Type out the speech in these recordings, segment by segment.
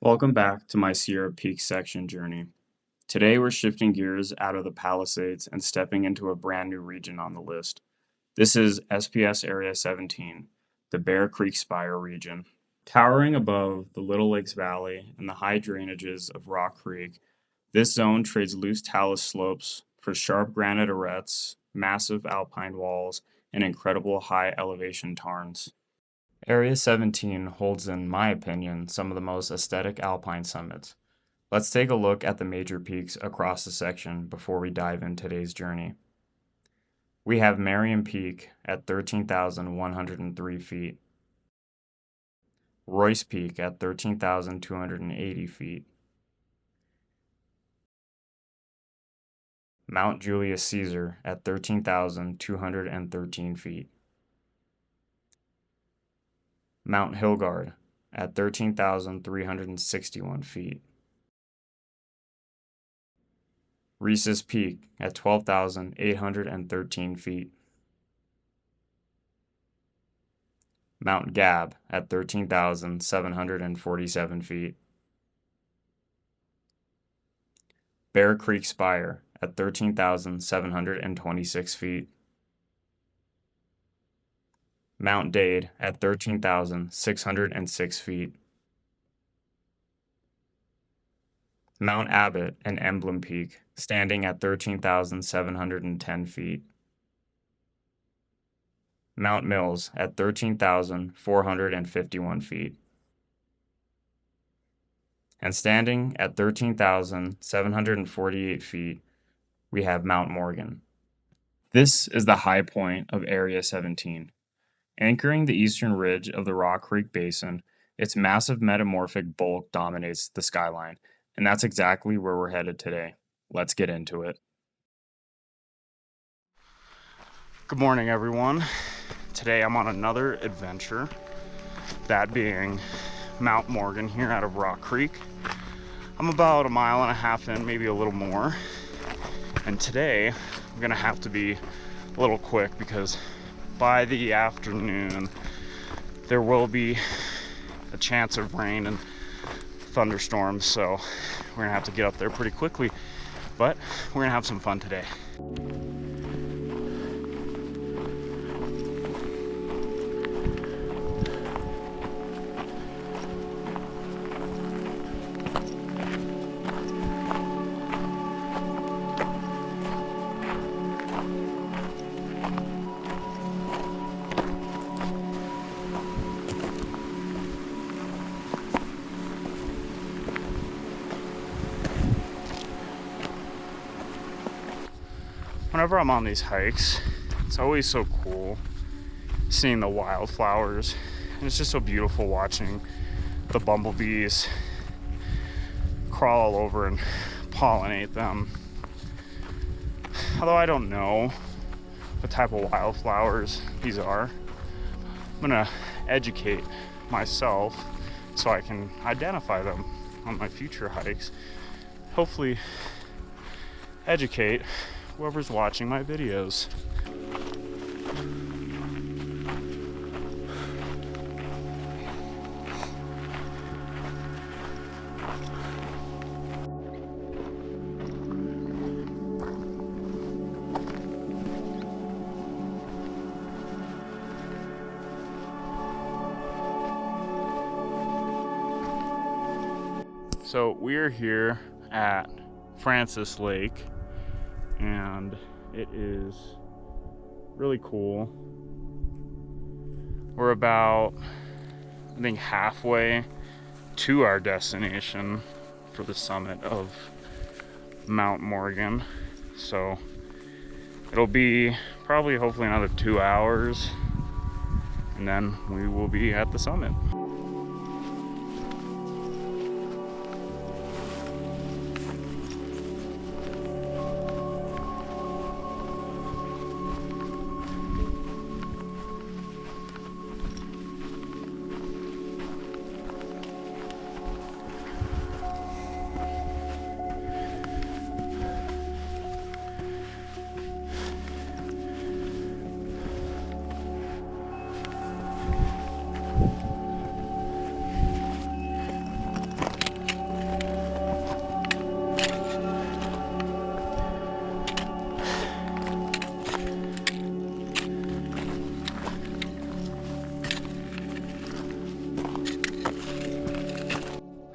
Welcome back to my Sierra Peak section journey. Today we're shifting gears out of the Palisades and stepping into a brand new region on the list. This is SPS Area 17, the Bear Creek Spire region. Towering above the Little Lakes Valley and the high drainages of Rock Creek, this zone trades loose talus slopes for sharp granite arêtes, massive alpine walls, and incredible high elevation tarns. Area 17 holds, in my opinion, some of the most aesthetic alpine summits. Let's take a look at the major peaks across the section before we dive in today's journey. We have Marion Peak at 13,103 feet, Royce Peak at 13,280 feet, Mount Julius Caesar at 13,213 feet, Mount Hilgard at 13,361 feet, Reese's Peak at 12,813 feet, Mount Gab at 13,747 feet, Bear Creek Spire at 13,726 feet, Mount Dade at 13,606 feet, Mount Abbott and Emblem Peak standing at 13,710 feet, Mount Mills at 13,451 feet, and standing at 13,748 feet, we have Mount Morgan. This is the high point of Area 17. Anchoring the eastern ridge of the Rock Creek Basin, its massive metamorphic bulk dominates the skyline, and that's exactly where we're headed today. Let's get into it. Good morning, everyone. Today I'm on another adventure, that being Mount Morgan here out of Rock Creek. I'm about 1.5 miles in, maybe a little more, and today I'm gonna have to be a little quick because by the afternoon there will be a chance of rain and thunderstorms, so we're gonna have to get up there pretty quickly, but we're gonna have some fun today. Whenever I'm on these hikes, it's always so cool seeing the wildflowers, and it's just so beautiful watching the bumblebees crawl all over and pollinate them. Although I don't know what type of wildflowers these are, I'm gonna educate myself so I can identify them on my future hikes. Hopefully educate whoever's watching my videos. So we're here at Francis Lake, and it is really cool. We're about, I think, halfway to our destination for the summit of Mount Morgan, so it'll be probably hopefully another 2 hours and then we will be at the summit.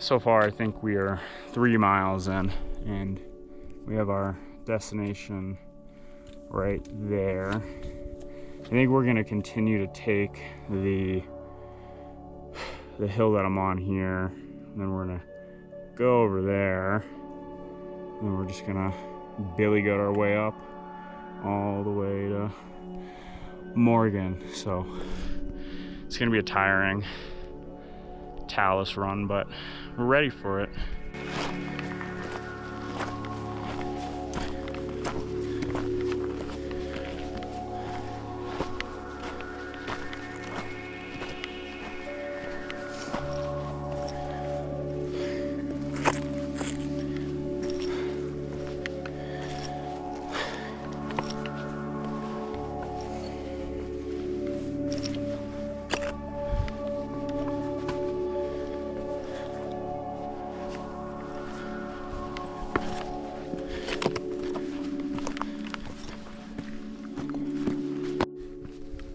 So far, I think we are 3 miles in, and we have our destination right there. I think we're gonna continue to take the hill that I'm on here, and then we're gonna go over there, and we're just gonna billy goat our way up all the way to Morgan. So it's gonna be a tiring talus run, but we're ready for it.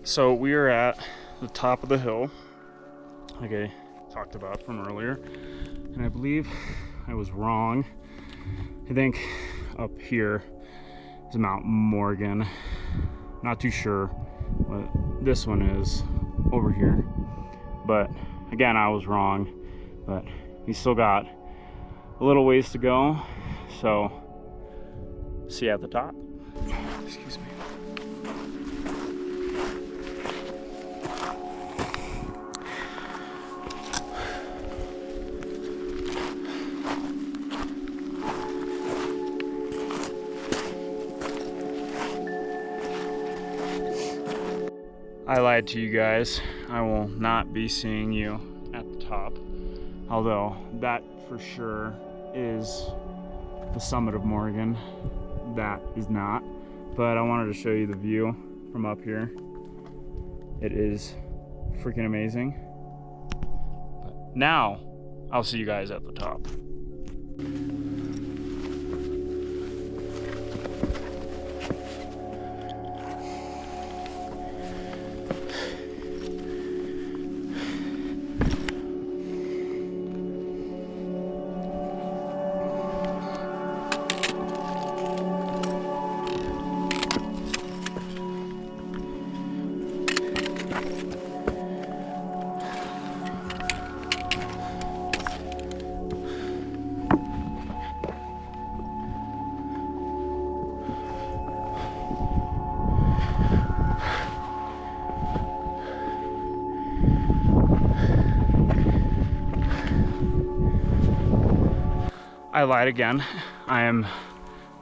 So we are at the top of the hill, like I talked about from earlier, and I believe I was wrong. I think up here is Mount Morgan. Not too sure what this one is over here, but again, I was wrong. But we still got a little ways to go, so see you at the top. Excuse me. I lied to you guys. I will not be seeing you at the top, although that for sure is the summit of Morgan. That is not, but I wanted to show you the view from up here. It is freaking amazing. But now I'll see you guys at the top. I lied again. I am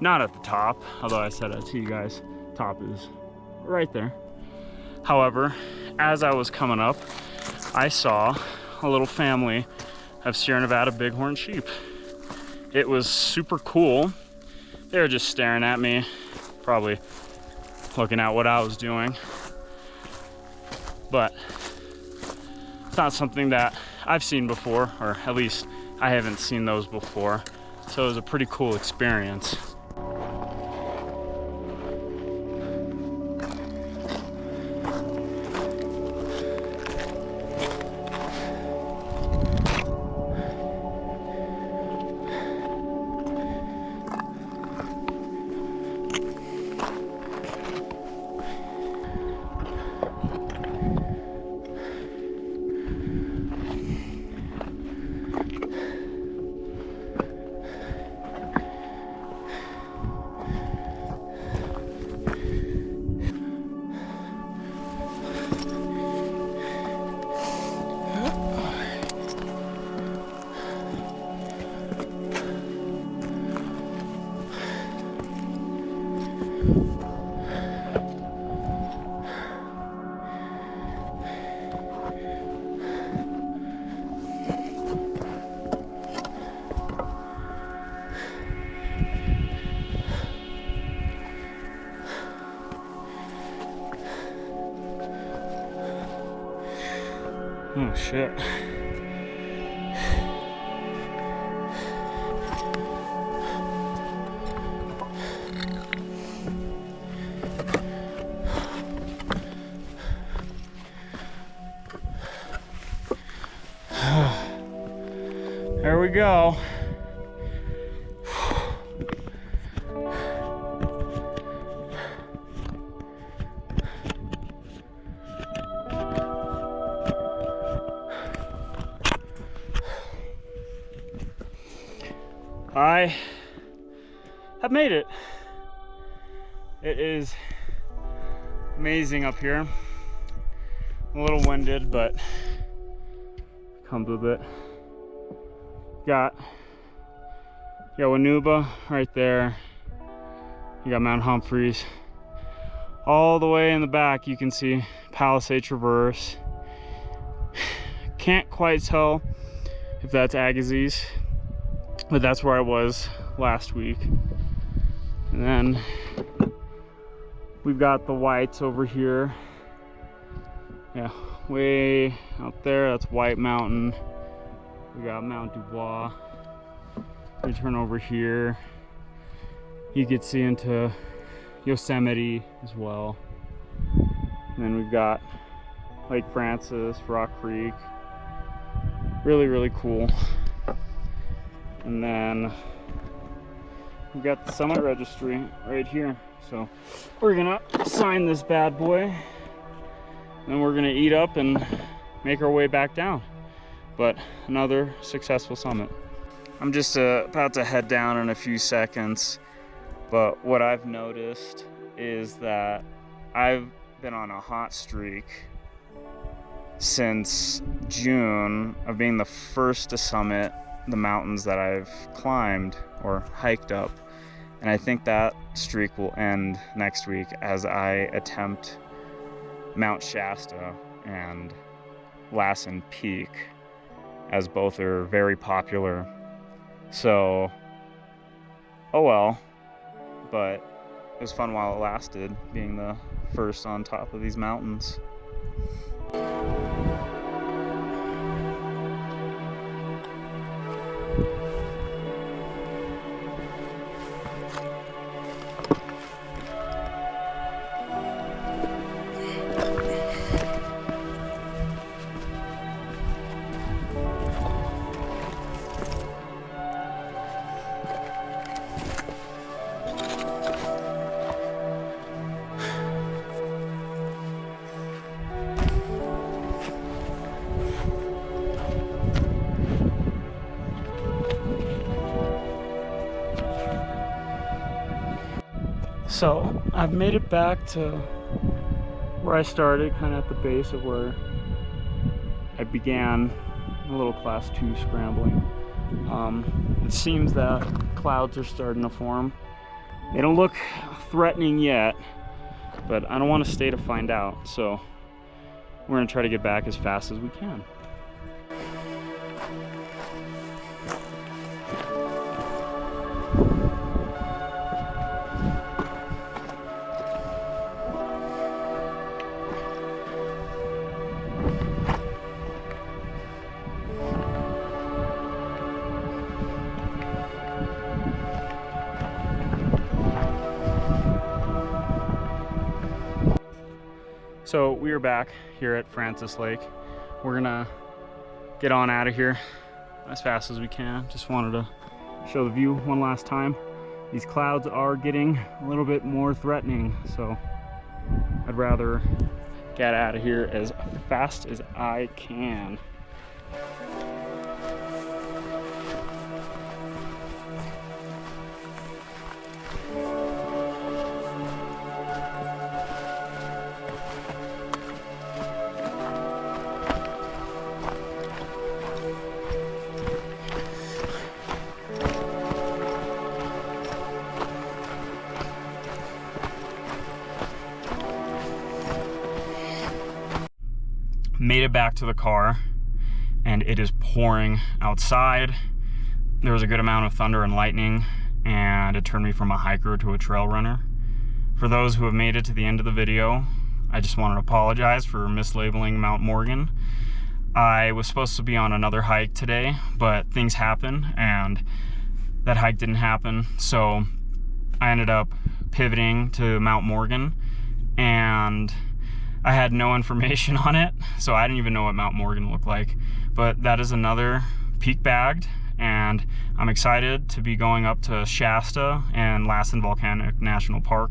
not at the top, although I said I'd see you guys. Top is right there. However, as I was coming up, I saw a little family of Sierra Nevada bighorn sheep. It was super cool. They were just staring at me, probably looking at what I was doing. But it's not something that I've seen before, or at least I haven't seen those before. So it was a pretty cool experience. Oh shit. There we go. I have made it. It is amazing up here. I'm a little winded, but comes with it. Got Wanuba right there. You got Mount Humphreys. All the way in the back you can see Palisade Traverse. Can't quite tell if that's Agassiz, but that's where I was last week. And then we've got the Whites over here. Yeah, way out there, that's White Mountain. We got Mount Dubois. We turn over here, you could see into Yosemite as well. And then we've got Lake Francis, Rock Creek. Really, really cool. And then we've got the Summit Registry right here. So we're gonna sign this bad boy. Then we're gonna eat up and make our way back down. But another successful summit. I'm just about to head down in a few seconds, but what I've noticed is that I've been on a hot streak since June of being the first to summit the mountains that I've climbed or hiked up. And I think that streak will end next week as I attempt Mount Shasta and Lassen Peak, as both are very popular. So, oh well, but it was fun while it lasted, being the first on top of these mountains. So I've made it back to where I started, kind of at the base of where I began a little class 2 scrambling. It seems that clouds are starting to form. They don't look threatening yet, but I don't want to stay to find out. So we're gonna try to get back as fast as we can. So we are back here at Francis Lake. We're gonna get on out of here as fast as we can. Just wanted to show the view one last time. These clouds are getting a little bit more threatening, so I'd rather get out of here as fast as I can. Made it back to the car and it is pouring outside. There was a good amount of thunder and lightning and it turned me from a hiker to a trail runner. For those who have made it to the end of the video, I just wanted to apologize for mislabeling Mount Morgan. I was supposed to be on another hike today, but things happened and that hike didn't happen. So I ended up pivoting to Mount Morgan and I had no information on it, so I didn't even know what Mount Morgan looked like. But that is another peak bagged and I'm excited to be going up to Shasta and Lassen Volcanic National Park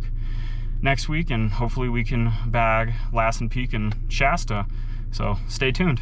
next week, and hopefully we can bag Lassen Peak and Shasta. So stay tuned.